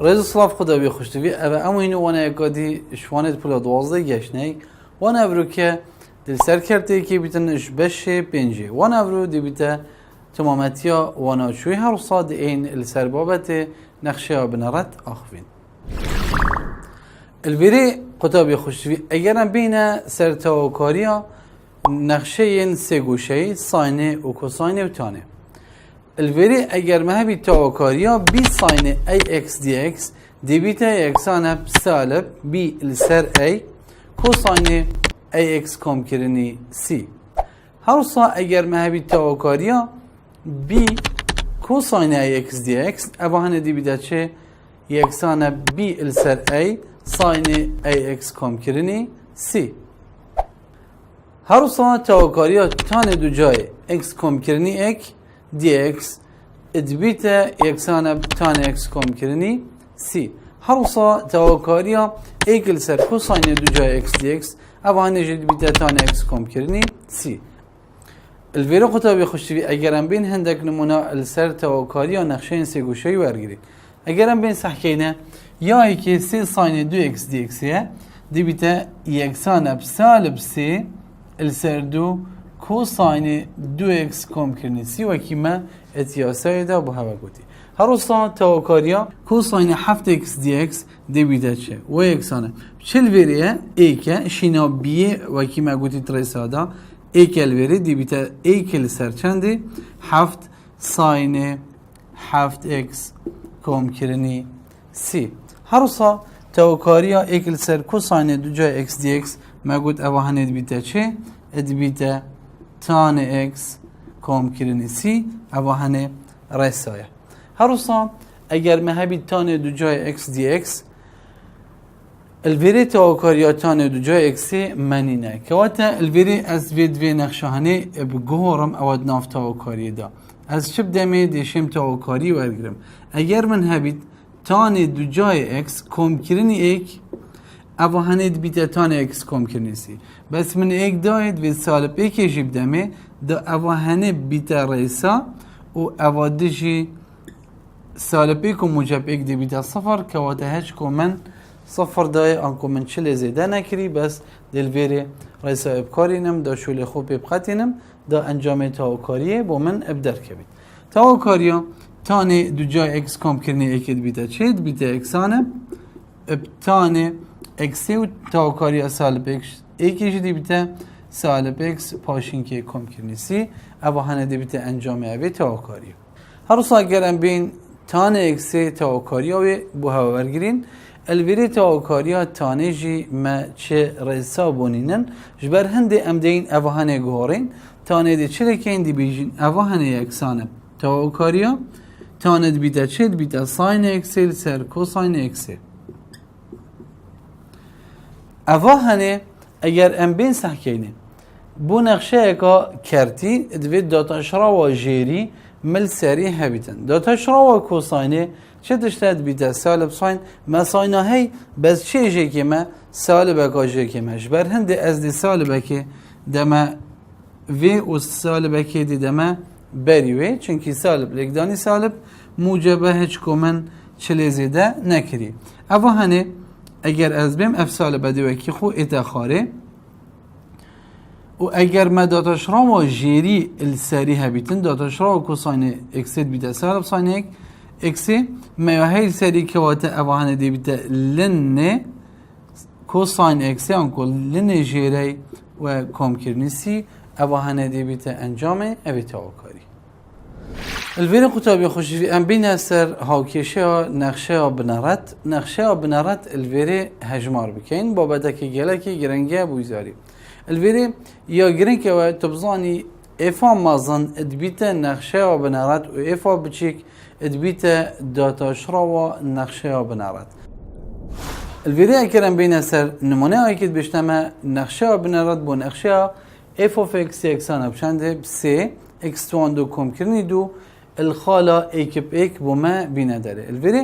رز صلاف خدا بی خوشتوی اوه امو اینو وانا اکادی شوانت پلا 12 گشنه وانا افرو که دل سر کرده که بیتنش بشه پنجه وانا افرو دی بیته تمامتیا وانا شوی هر صاد این السر بابت نقشه بنرد آخوین الوری خدا بی خوشتوی اگرم بین سر تاوکاریا نقشه این سه گوشه ساینه و کوساینه و تانه الوری اگر مهبی تاوکاریا بی ساینه ای اکس دی اکس دی بیتا اکسانه سالب بی السر ای کوساینه ای اکس کم کرنی سی هر سا اگر مهبی تاوکاریا بی کوساینه ای اکس دی اکس اباهنه دی بیتا چه یکسانه بی السر ای ساینه ای اکس کم کرنی سی هر سا تاوکاریا تانه دو جای اکس کم کرنی اک دی اکس ادبیتا یکسانه تانه اکس کم کرنی سی هر سا تاوکاریا ایکل سر کوساین دو جای اکس دی اکس اوانه جد بیتا تانه اکس کم کرنی سی الویرو خطابی خوشتوی اگرم بین هندک نمونه السر تاوکاریا نقشه این سی گوشهی ورگیرید اگرم بین صحکینه یا ایکی سی ساین دو اکس دی اکسیه دی بیتا یکسانه بسالب سی السر دو کوساین دو اکس کم کرنی سی و کیما اتیاسای دا بو هوا گوتی هر روستا تاوکاریا کوساین 7 اکس دی اکس دی بیتا چه و یکسانه چل وریه ایکه شینا بیه و کیما گوتی تریسادا ایکل وری دی بیتا ایکل سرچنده 7 ساین 7 اکس کم کرنی سی هر روستا تاوکاریا ایکل سر کوساین دو جای اکس دی اکس ما گوت اوهانه دی بیتا چه دی بیتا تان اکس کم کرنی سی اوهانه رسایه هر روسا اگر مهبی تان دو جای اکس دی اکس الوری تاوکاریا تان دو جای اکسی منینه که واتا الوری از وی نقشهانه بگهارم اواد ناف تاوکاری دا از چه بدمه دیشم تاوکاری ورگرم اگر من هبید تان دو جای اکس کم کرنی ایک اوهانه بیتا تان اکس کم کرنی سی بس من ایک داید و سالب ایکی جیب دمه دا اوهانه بیتا ریسا و اوادجی سالب ایک و موجب ایک دی بیتا صفر که واتا هج که من صفر دای آنکو من چله زیده نکری بس دلویره ریسا ابکارینم دا شول خوب ابقاتینم دا انجام تاوکاریه با من ابدر کبید تاوکاریا تانه دو جای اکس کم کرنی ایکی دی بیتا چه دی بیتا اکسانه ابتانه اکسی و تاوکاریا سالب ایک ایکی دی بیتا سالب اکس پاشین که کم کرنی سی اوهانه دی بیتا انجام اوی تاوکاریه هر روز اگرم بین تانه اکسی تاوکاریا و بو هوا ورگرین الویری تاوکاریا تانه جی ما چه رئیسا بونینن جبر هنده امدین اوهانه گوارین تانه دی چه لکین دی بیجین اوهانه اکسانه تاوکاریا تانه دی بیتا چه دی بیتا ساین اکسی سر کوساین اکسی اوهانه اگر ام بین سحکینه بو نقشه اکا کرتی دوید داتا شرا و جیری مل سری هبیتن داتا شرا و کوساینه چه دشتد بیتا سالب ساین ما ساینا هی بس چه جه که ما سالب اکا جه که ما جبر هنده از دی سالب اکه دما وی و سالب اکه دی دما بری وی چونکی سالب لگدانی سالب موجبه هیچ کومن چلی زیده نکری اوهانه اگر از بیم اف سالب دیوه که خو اتخاره و اگر ما داتاشرا و جیری السری هبیتن داتاشرا و کوساین اکسید بیتا سالب ساین اک اکسی میاهی السری که واتا اوهانه دی بیتا لنه کوساین اکسی انکو لنه جیری و کم کرنیسی اوهانه دی بیتا انجام اوی تاوکاری الویر قطابی خوشی ام بین اثر هاوکیشه نقشه بنارت نقشه بنارت الویر هجمار بکن با بده که گله که گرنگه بویزاری الویری یا گرنگه و تبزانی افا مازن ادبیت نقشه بنارت و افا بچیک ادبیت داتاشرا و نقشه بنارت الویری اکرم بین اثر نمونه اکید بشتمه نقشه بنارت بو نقشه اف of x یکسان بشنده بسه x توان دو کم کرنی دو الخالا ایکب ایک بو ما بینه داره الویری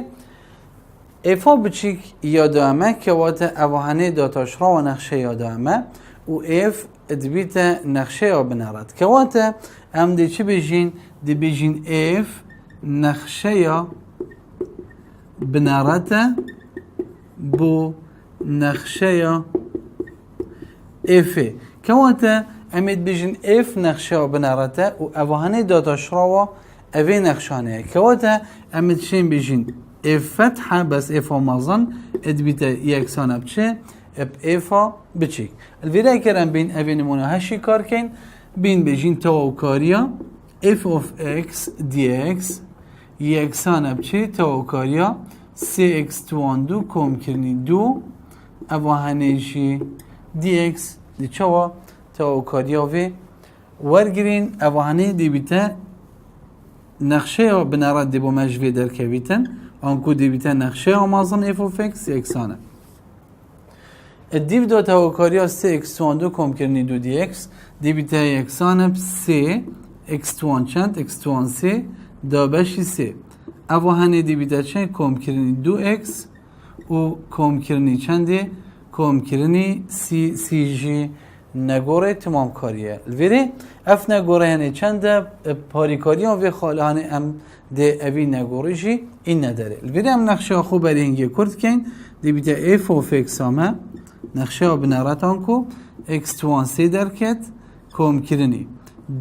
افا بچیک یادامه که وات اوهانه داتاشرا و نقشه یادامه و اف ادبیت نقشه یا بنارد که وات ام دی چی بجین دی بجین اف نقشه یا بنارته بو نخشه اف كواتا امید بيجن اف نخشه بنارته و اوهانه داتا شراوه اوه نخشانه كواتا امید شين بيجن اف فتحه بس اف مازن ادبيتا يكسانه بچه اب افا بچيك الفيدا كرم بين اوه نمونه هشي كار كين بين بيجن توكاريا f of x dx يكسانه بچه توكاريا cx تواندو كوم كرني دو اوهانه شي dx دی چوا توکاریا و ورگرین اوهانه دی بیته نقشه بنارد دی با مجوی در کویتن آنکو دی بیته نقشه آمازن اف اوف اکس یکسانه دیو دو توکاریا سی اکس توان دو کم کرنی دو دی اکس دی بیته یکسانه سی اکس توان چند اکس توان سی دا بشی سی اوهانه دی بیته چند کم کرنی دو اکس و کم کرنی چنده کم کرنی سی جی نگوره تمام کاریه الویره اف نگوره هنه چنده پاری کاری و خاله هنه ام ده اوی نگوره جی این نداره الویره ام نقشه خوب برای اینگه کرد کن دی بیده اف و فکس همه نقشه ها بنارتان کو اکس توان سی درکت کم کرنی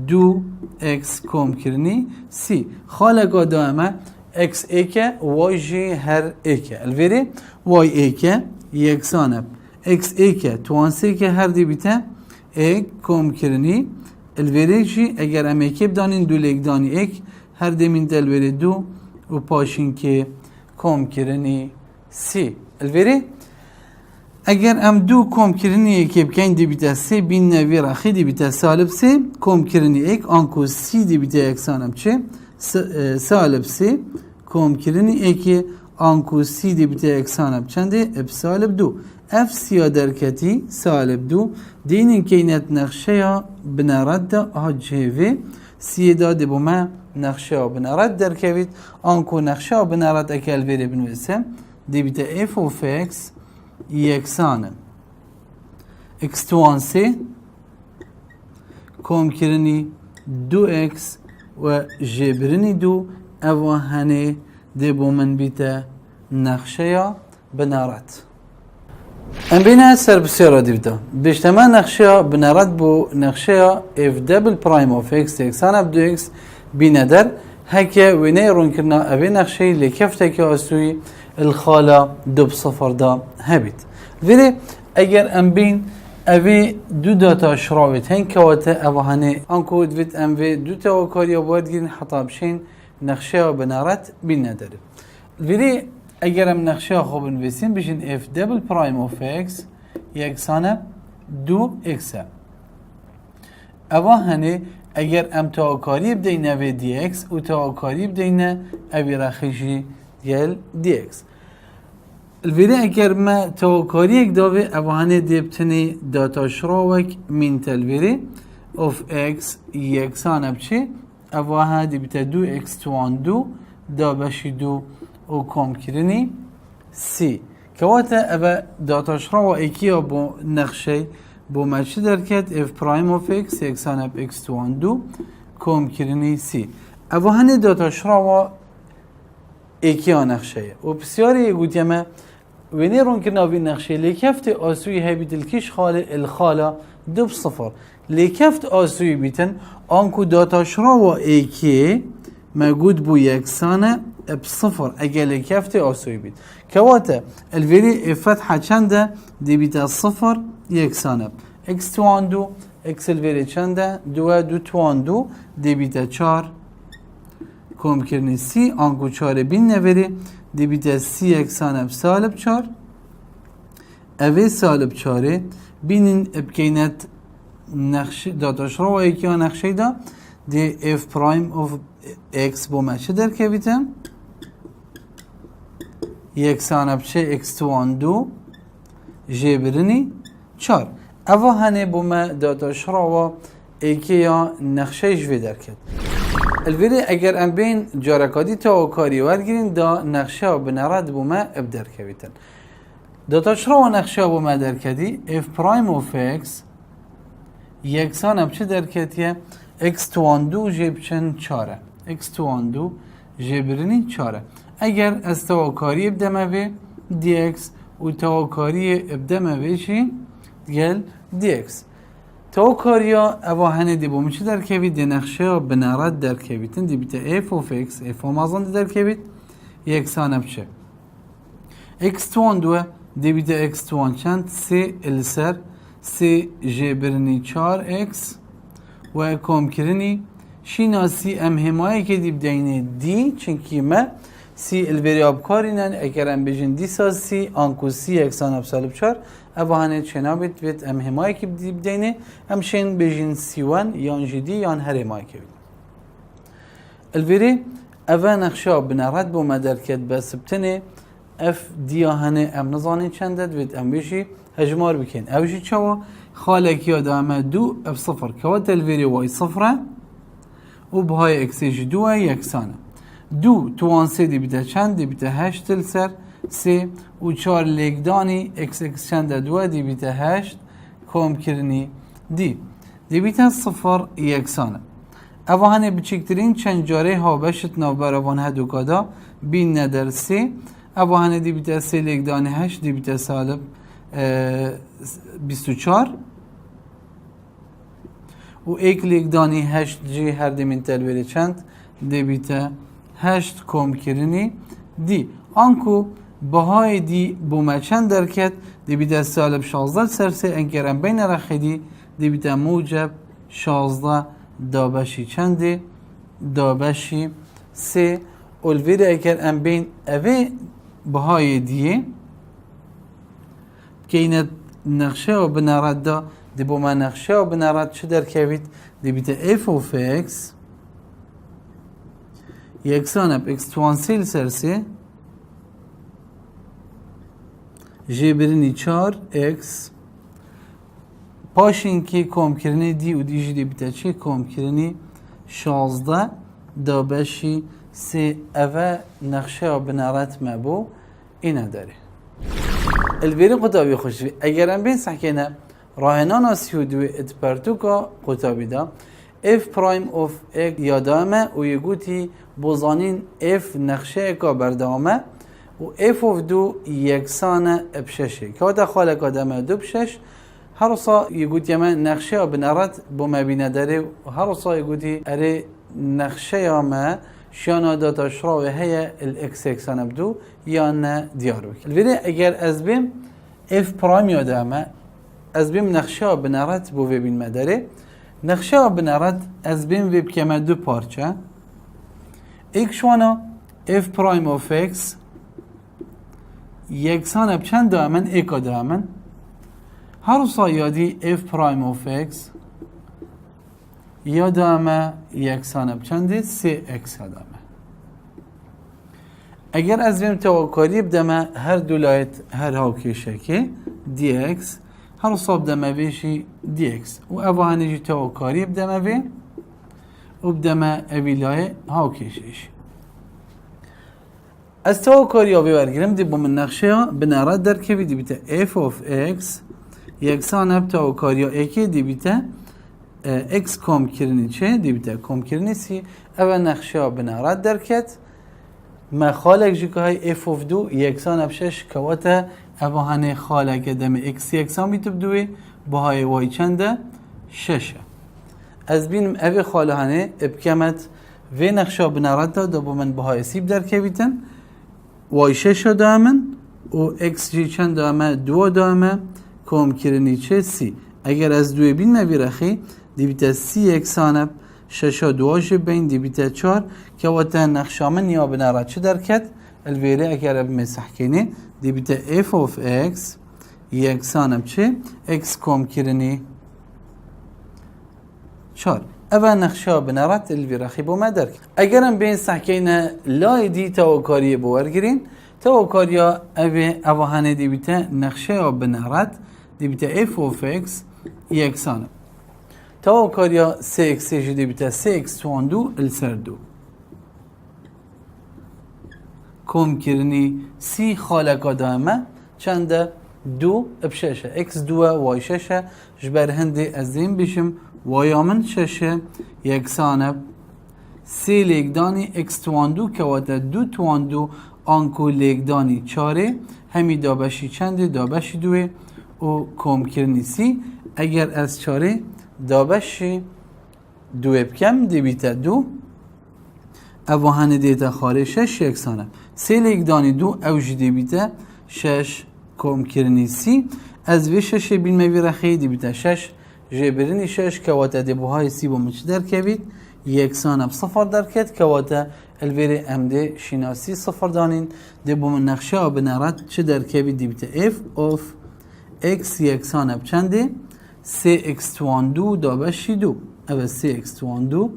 دو اکس کم کرنی سی خاله گاده همه اکس ایکه وای جی هر ایکه الویره وای ایکه یکسانه اکس ایکه توان سی که هر دی بیته ایک کم کرنی الویره جی اگر ام ایکی بدانین دو لیک دانی ایک هر دیمین دلویره دو و پاشین که کم کرنی سی الویره اگر ام دو کم کرنی ایکی بکن دی بیته سی بین نوی رخی دی بیته سالب سی کم کرنی ایک آنکو سی دی بیته اکسانم چه سالب سی کم کرنی ایکی آنکو سی دی بیته اکسانم چنده اب سالب دو اف سیا درکتی سالب دو دینین کینت نقشه یا بنارد دا آجهوه سی داده بو ما نقشه یا بنارد درکوید آنکو نقشه یا بنارد اکل ویره بنویسم دی بیتا اف اوف اکس یکسانه اکس توان سی کم کرنی دو اکس و جبرنی دو اوهانه دی بو من بیتا نقشه یا بنارد ام بينا سر بسيارة ديفدا بيجتمع نقشة بنرد بو نقشة اف دبل برايم اوف اكس اكسانا بدو اكس بينا در هكا وينيرون كرنا اوي نقشة اللي كفتك اسوي الخالة دو بصفر دا هبت فيري اگر ام بين اوي دو داتا شراوت هن كواتا اوهاني انكو دويت ام في دو تاوكاريا بوادگين حطا بشين نقشة بنرد بينا در فيري اگر ام نقشه خوب نویسیم بشین اف دبل پرایم اوف اکس یکسانه دو اکسه اوه هنه اگر ام تاکاری بدینه و دی اکس و تاکاری بدینه اوی رخیشی دیل دی اکس الویره اگر ما تاکاری اک داوه اوه هنه دیبتنی داتا شراوک من تلویره اوف اکس یکسانه بچه اوه هنه دیبته دو اکس توان دو دا بشی دو و کم کرنی سی کواتا اوه داتا شراو ایکیا بو نقشه بو مچه درکت اف پرایم اوف اکس یکسان اف اکس توان دو کم کرنی سی اوه هنه داتا شراو ایکیا نقشه و بسیاری گوتیمه وینی رون کرنا وی نقشه لیکفت آسوی هی بیتلکیش خاله الخاله دو بصفر لیکفت آسوی بیتن آنکو داتا شراو ایکی موجود بو یکسانه بصفر اجل كفتي اسوي بيت كواتا الفيري فتحه چنده دي بيتا صفر يكسانب اكس تواندو اكس الفيري چنده دو تواندو دي بيتا 4 كوم كرني سي انكو 4 بين نفري دي بيتا سي يكسانب سالب 4 اوي سالب 4 بينن بكينت نقش داتا شرو ايكي نقشه دا دي اف برايم اوف اكس بو ماشه در كبيتم یکسان بچه اکس توان دو جبرنی 4 اوه هنه بومه داتا شراوه ایکی یا نقشه جوی درکت الویره اگر ام بین جارکادی تا و کاری ورگیرین دا نقشه بنرد بومه ابدر کویتن داتا شراوه نقشه بومه درکدی اف پرایم اوف اکس یکسان بچه درکتیه اکس توان دو جبچن 4 اکس توان دو جبرنی 4 اگر از تواکاری بدمه به دی اکس و تواکاری بدمه به چی؟ گل دی اکس تواکاریا اواهنه دی بوم چی در کبید دی نقشه بنارد در کبیدن دی بیت اف of x اف مازن دی در کبید یکسانه بچه x توان دوه دی بیت x توان چند سی السر سی جبرنی 4x و کم کرنی شیناسی ام همایی که دی بدینه دی چنکی ما سی الوری آبکارینن اگر ام بجن دی ساز سی آنکو سی اکسان ابسالب 4 اوهانه چنابید وید ام همایی که دی بدینه ام شین بجن سی وان یان جدی یان هر همایی که بید الوری اوه نقشه بنارد بو مدرکت بسبتنه اف دیاهنه ام نظانه چندد وید ام بجی هجمار بکن اوجی چوا خالک یاد امه دو اف صفر که وقت الوری وای صفره و بهای اکسیج دوه یکسانه دو توان سه دی بیته چند دی بیته هشت سر سه و چار لگدانی اکس اکس چند دوه دی بیته هشت کم کرنی دی بیته صفر یکسانه اوهانه بچکترین چند جاره ها بشت ناو براوان هدو کادا بین ندر سه اوهانه دی بیته سه لگدانی هشت دی بیته سالب 24 و ایک لگدانی هشت جی هر دی من تلویره چند دی بیته هشت کم کرنی دی آنکو بهای دی بومه چند درکت دی بیده سالب 16 سرسه انکرم بین رخیدی دی بیده موجب 16 دابشی چنده دابشی سه اولویر اگر ام بین اوه بهای دیه که این نقشه و بنارد دا دی بومه نقشه و بنارد چه درکوید دی بیده اف of x یکسان اب x توانسیل سرسه جبرنی 4 x پاشین که کم کرنی دی و دیجی دی بیتا چه کم کرنی 16 دابشی سه اوه نقشه و بنارت مبو اینه داره البری قطابی خوشوی اگرم بین سحکینه راهنان سیودوی اتپرتوکا قطابی دا f prime of x یادامه و یگوتی بوزانین f نقشه اکا بردامه و f of دو یکسانه بششه که دا خالق آدمه دو بشش هر سا یگوتی من نقشه بنارد با مبینه داره و هر سا یگوتی اره نقشه ما شانا داتا شراوه هیا الاکس یکسانه بدو یا نه دیار بکن الویده اگر از بیم f prime یادامه از بیم نقشه بنارد بو بین مداره نقشه بنارد از بین ویب کمه دو پارچه ایک شوانا f prime of x یکسان اب چند دامن ایکا دامن هر سایادی f prime of x یا دامه یکسان اب چنده 3x دامه اگر از بین تواکاری بدمه هر دولایت هر هاوکیشه که dx هر صاب دمه بیشی dx و اوهانه جی تواکاری بدمه بی و بدمه اویلای هاوکیشش از تواکاری ها بورگیرم دی با من نقشه ها بنارد در که دی بیته f of x یکسان اب تواکاری ها ایکی دی بیته x کم کرنی چه دی بیته کم کرنی سی اول نقشه ها بنارد در کت ما خالق جی که های f of دو یکسان اب شش کواته اوهانه خالق دم x یکسان بیتب دوی با های وای چنده ششه از بینم اوی خالهانه ابکمت و نقشه بنارد دا با من با های سیب در که بیتن وای شش دامن و x جی چند دامه دو دامه کم کرنی چه سی اگر از دوی بین مبیرخی دی بیتا سی یکسانب ششا دواش بین دی بیتا 4 که وقتا نقشه من یا بنارد چه در کت الویره اگر بمسح کنی دی بیتا f of x یکسانب چه x کم کرنی 4 اول نقشه بنارد الویره خیبو ما در کت اگرم بین سحکینه لای دی تاوکاری بورگیرین تاوکاری اوهانه دی بیتا نقشه بنارد دی بیتا f of x یکسانب تاوکاری 3x دی بیتا 3x توان دو السر دو کم کرنی سی خالق آدامه چنده دو بششه x دوه وای ششه جبر هنده از این بشم وای آمن ششه یکسانب سه لگدانی اکس توان دو کواتا دو توان دو آنکو لگدانی چاره همی دابشی چنده دابشی دوه و کم کرنی سی اگر از چاره دابشی دوه بکم دی بیتا دو اوهانه دیتا خاره شش یکسانه سه لگدانی دو اوجی دی بیتا شش کم کرنی سی از وی شش بین موی رخی دی بیتا شش جبرینی شش کواتا دی بوهای سی با مچ در کبید یکسانه صفر در کد کواتا الویری امده شناسی صفر دانین دی بو من نقشه ها بنارد چه در کبید دی بیتا اف of x یکسانه بچنده سی اکس توان دو دابشی دو او سی اکس توان دو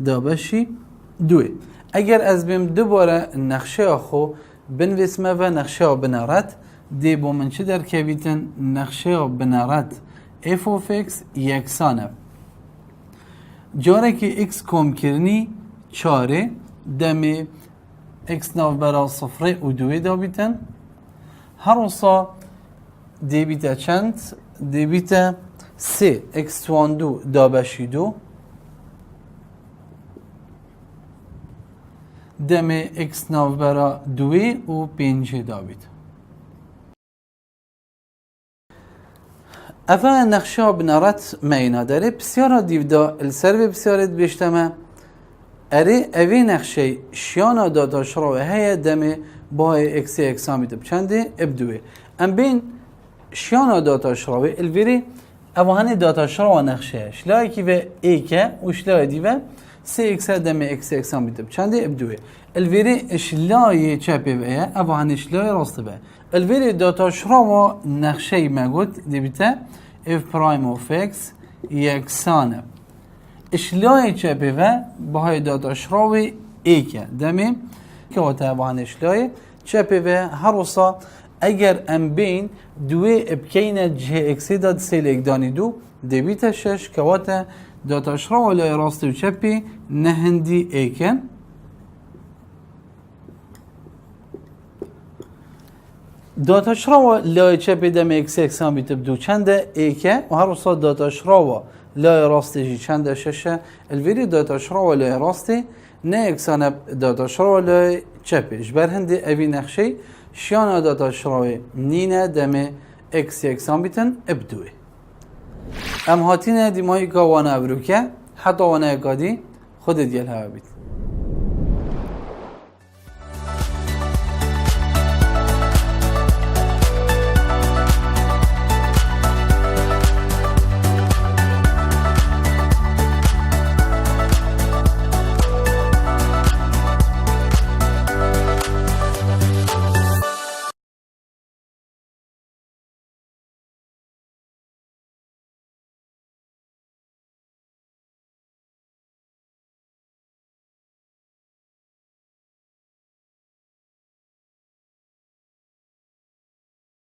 دابشی دوه اگر از بیم دوباره نقشه خو بنویسمه و نقشه بنارد دی با من چه در کبیتن نقشه بنارد f of x یکسانه جاره که x کم کرنی چاره دمی x ناف برا صفره و دوه دا بیتن هر اصا دی بیتا چند دی بیتا سی x توان دو دابشی دو دمی x ناف برا دوی و پینجه دابید افا نقشه بنارت مینا داره بسیارا دیودا السر بسیارت بیشتمه اره اوی نقشه شیانا داداش را و هیا دمی با اکسی اکسامی دب چنده ابدوه ام بین شیانا داداش را و الویری اوهانی داداش را و نقشه شلای کی و ایکه و شلای دیوه سی اکس دمی اکسی اکسامی دب چنده ابدوه الویری شلای چپی و ایه اوهانی شلای راسته به الویری داداش را و نقشه مگود دیبیته اف پرایم اوف اکس یکسانه اشلای چپی و باهای داداش راوی ایکه دمی که واته باهن اشلای چپی و هر وصا اگر ام بین دوی ابکین جه اکسی داد سیل اگدانی دو دویت شش که واته داداش راوی لای راست و چپی نهندی ایکه داتاش راوا لای چپی دم اکس اکسان بیتب دو چنده ایکه و هر وصا داتاش راوا لای راستی جی چنده ششه الویری داتاش راوا لای راستی نه اکسان داتاش راوا لای چپی جبر هنده اوی نقشه شیان داتاش راوی نینه دم اکس اکسان بیتن ابدوی ام هاتینه دیمایی که وانه ابروکه حتی وانه اکادی خود دیل ها بیت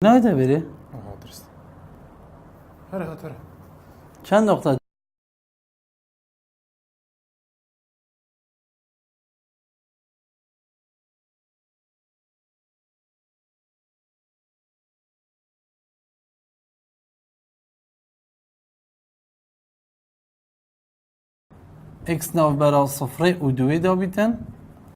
نه ده بری؟ درست هره چند نقطه اکس ناف برا صفره و دوی دا بیتن